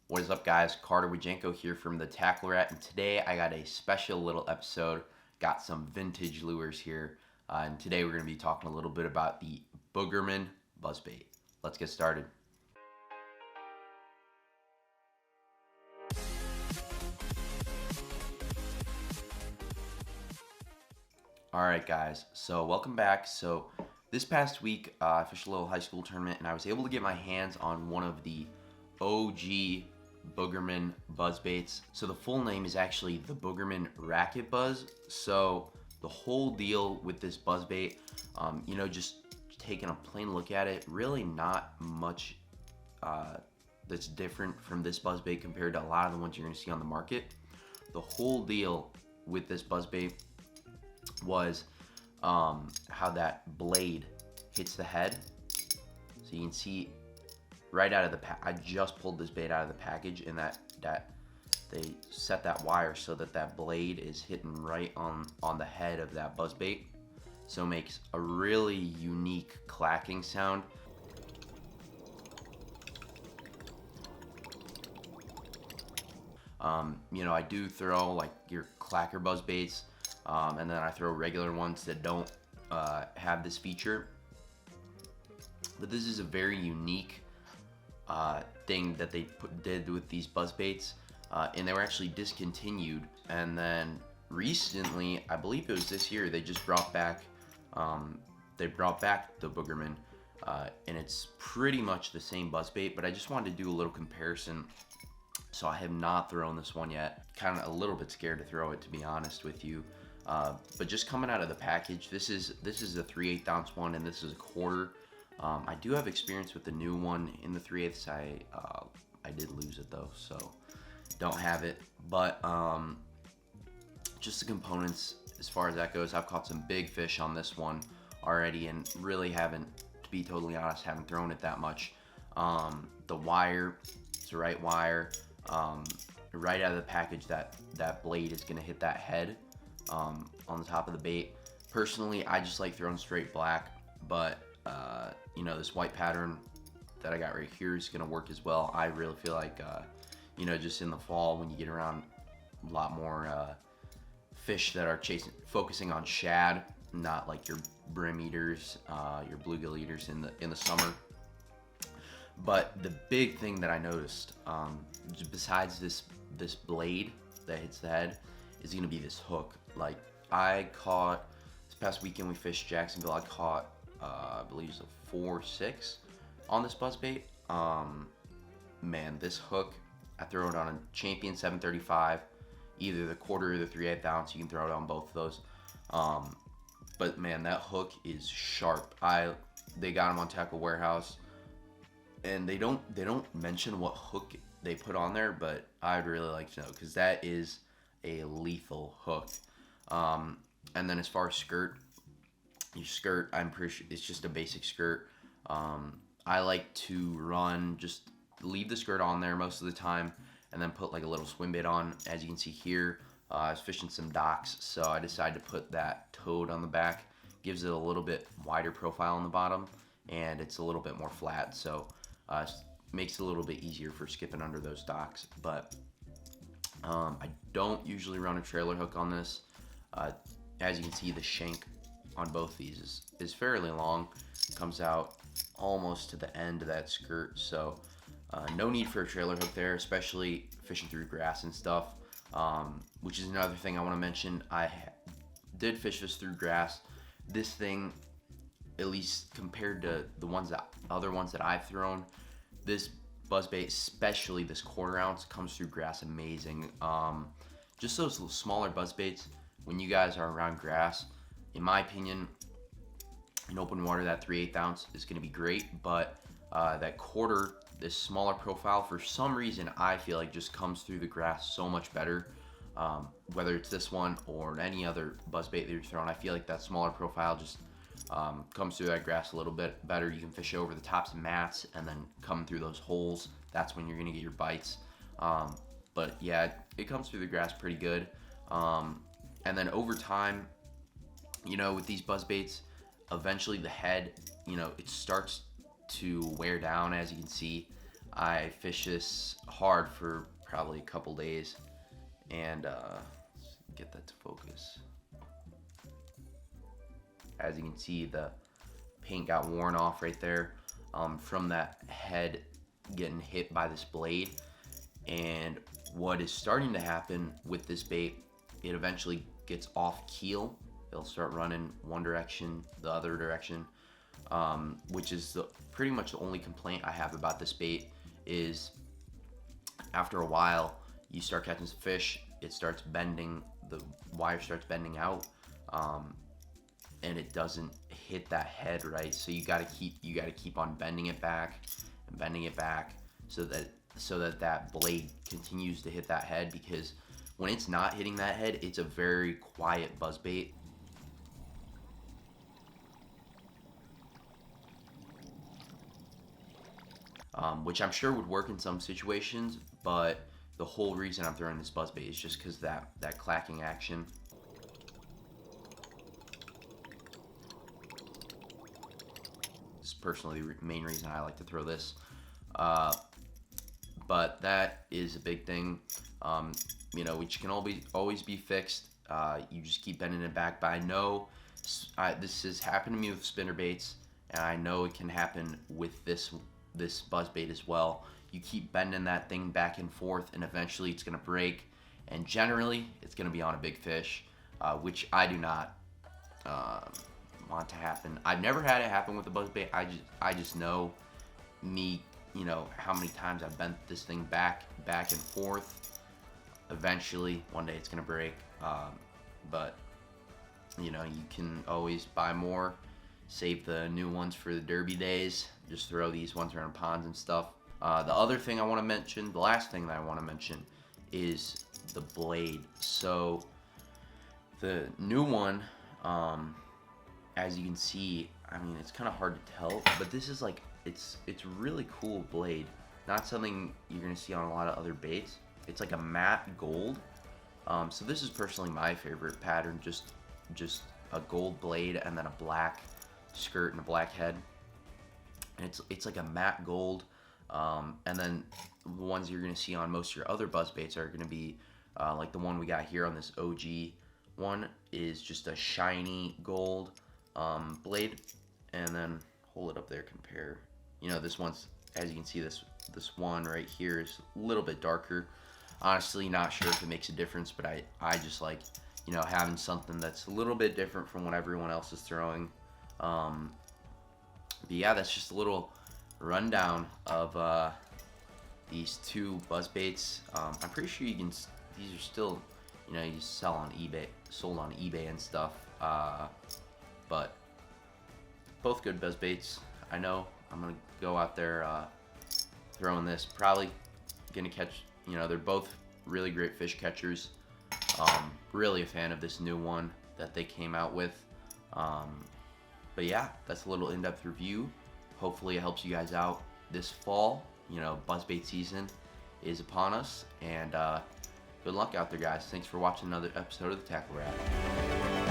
What is up, guys? Carter Wajenko here from the Tackle Rat, and today I got a special little episode. Got some vintage lures here, and today we're going to be talking a little bit about the Boogerman Buzzbait. Let's get started. Alright guys, so welcome back. So this past week I fished a little high school tournament and I was able to get my hands on one of the OG Boogerman Buzzbaits. So the full name is actually the Boogerman Racket Buzz. So the whole deal with this buzzbait, just taking a plain look at it, really not much that's different from this buzzbait compared to a lot of the ones you're going to see on the market. The whole deal with this buzzbait was how that blade hits the head. So you can see right out of the I just pulled this bait out of the package, and that they set that wire so that blade is hitting right on the head of that buzzbait, so it makes a really unique clacking sound. I do throw like your clacker buzzbaits, and then I throw regular ones that don't have this feature. But this is a very unique thing that they did with these buzzbaits, and they were actually discontinued. And then recently, I believe it was this year, they just brought back the Boogerman, and it's pretty much the same buzzbait. But I just wanted to do a little comparison. So I have not thrown this one yet. Kind of a little bit scared to throw it, to be honest with you. But just coming out of the package, this is a 3/8 ounce one, and this is a quarter. I do have experience with the new one in the 3/8. I did lose it though, so don't have it. But just the components, as far as that goes, I've caught some big fish on this one already, and really haven't, to be totally honest, haven't thrown it that much. The wire, it's the right wire. Right out of the package, that blade is gonna hit that head on the top of the bait. Personally, I just like throwing straight black, but this white pattern that I got right here is gonna work as well. I really feel like just in the fall, when you get around a lot more fish that are focusing on shad, not like your brim eaters, your bluegill eaters in the summer. But the big thing that I noticed, besides this blade that hits the head, is gonna be this hook. Like, I caught this past weekend, we fished Jacksonville. I caught I believe it's a 4.6 on this buzzbait. Man, this hook, I throw it on a Champion 735, either the quarter or the 3/8 ounce. You can throw it on both of those. But man, that hook is sharp. They got them on Tackle Warehouse, and they don't mention what hook they put on there, but I'd really like to know, because that is a lethal hook. And then as far as skirt, your skirt, I'm pretty sure it's just a basic skirt. I like to leave the skirt on there most of the time, and then put like a little swim bait on. As you can see here, I was fishing some docks, so I decided to put that toad on the back. Gives it a little bit wider profile on the bottom, and it's a little bit more flat, so makes it a little bit easier for skipping under those docks. But I don't usually run a trailer hook on this. As you can see, the shank on both these is fairly long. Comes out almost to the end of that skirt, so no need for a trailer hook there, especially fishing through grass and stuff, which is another thing I want to mention. I did fish this through grass. This thing, at least compared to the other ones that I've thrown, this buzzbait, especially this 1/4 ounce, comes through grass amazing. Just those little smaller buzzbaits, when you guys are around grass, in my opinion, in open water, that 3/8 ounce is going to be great. But that quarter, this smaller profile, for some reason I feel like just comes through the grass so much better. Whether it's this one or any other buzzbait that you're throwing, I feel like that smaller profile just comes through that grass a little bit better. You can fish over the tops of mats and then come through those holes. That's when you're gonna get your bites. But yeah, it comes through the grass pretty good. And then over time, with these buzzbaits, eventually the head, it starts to wear down, as you can see. I fish this hard for probably a couple days, and let's get that to focus. As you can see, the paint got worn off right there from that head getting hit by this blade. And what is starting to happen with this bait, it eventually gets off keel. It'll start running one direction, the other direction, which is pretty much the only complaint I have about this bait. Is after a while you start catching some fish, it starts bending, the wire starts bending out, and it doesn't hit that head right. So you gotta keep on bending it back and bending it back so that blade continues to hit that head, because when it's not hitting that head, it's a very quiet buzzbait. Which I'm sure would work in some situations, but the whole reason I'm throwing this buzzbait is just because that clacking action. This is personally the main reason I like to throw this. But that is a big thing, which can always be fixed. You just keep bending it back. But I know this has happened to me with spinner baits, and I know it can happen with this buzzbait as well. You keep bending that thing back and forth, and eventually it's gonna break, and generally it's gonna be on a big fish, which I do not want to happen. I've never had it happen with a buzzbait. I just know me, how many times I've bent this thing back and forth. Eventually one day it's gonna break, but you can always buy more, save the new ones for the derby days. Just throw these ones around ponds and stuff. The other thing I want to mention, the last thing that I want to mention, is the blade. So the new one, as you can see, I mean, it's kind of hard to tell, but this is like, it's really cool blade. Not something you're gonna see on a lot of other baits. It's like a matte gold. So this is personally my favorite pattern, just a gold blade and then a black skirt and a black head. And it's like a matte gold, and then the ones you're gonna see on most of your other buzzbaits are gonna be like the one we got here on this OG one is just a shiny gold blade. And then hold it up there, compare. This one's, as you can see, this one right here is a little bit darker. Honestly, not sure if it makes a difference, but I just like having something that's a little bit different from what everyone else is throwing. But yeah, that's just a little rundown of these two buzzbaits. I'm pretty sure these are still, you sold on eBay and stuff. But both good buzzbaits. I know I'm gonna go out there throwing this. Probably gonna catch. They're both really great fish catchers. Really a fan of this new one that they came out with. But yeah, that's a little in-depth review. Hopefully it helps you guys out this fall. Buzzbait season is upon us, and good luck out there, guys. Thanks for watching another episode of the Tackle Wrap.